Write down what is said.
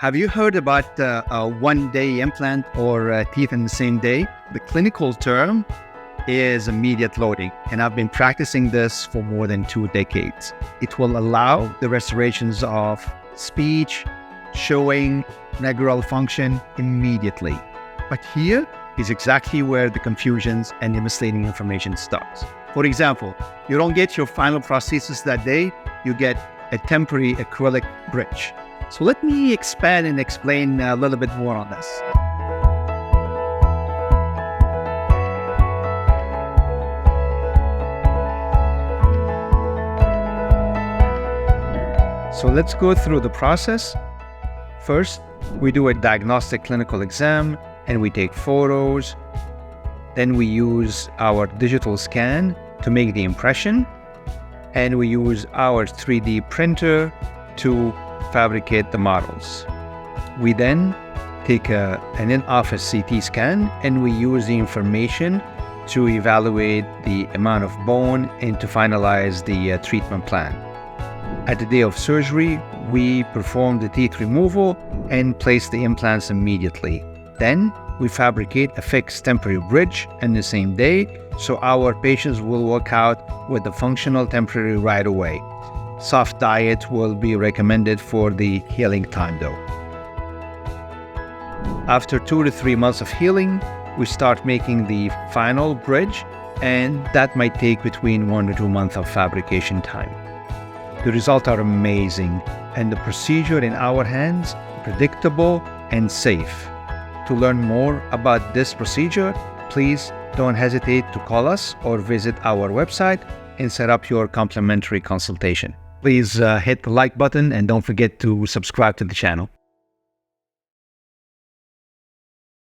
Have you heard about a one-day implant or teeth in the same day? The clinical term is immediate loading, and I've been practicing this for more than 2 decades. It will allow the restorations of speech, showing, neural function immediately. But here is exactly where the confusions and the misleading information starts. For example, you don't get your final prosthesis that day, you get a temporary acrylic bridge. So let me expand and explain a little bit more on this. So let's go through the process. First, we do a diagnostic clinical exam and we take photos. Then we use our digital scan to make the impression, and we use our 3D printer to fabricate the models. We then take an in-office CT scan and we use the information to evaluate the amount of bone and to finalize the treatment plan. At the day of surgery, we perform the teeth removal and place the implants immediately. Then we fabricate a fixed temporary bridge in the same day, so our patients will walk out with the functional temporary right away. Soft diet will be recommended for the healing time though. After 2 to 3 months of healing, we start making the final bridge, and that might take between 1 to 2 months of fabrication time. The results are amazing, and the procedure in our hands, predictable and safe. To learn more about this procedure, please don't hesitate to call us or visit our website and set up your complimentary consultation. Please hit the like button and don't forget to subscribe to the channel.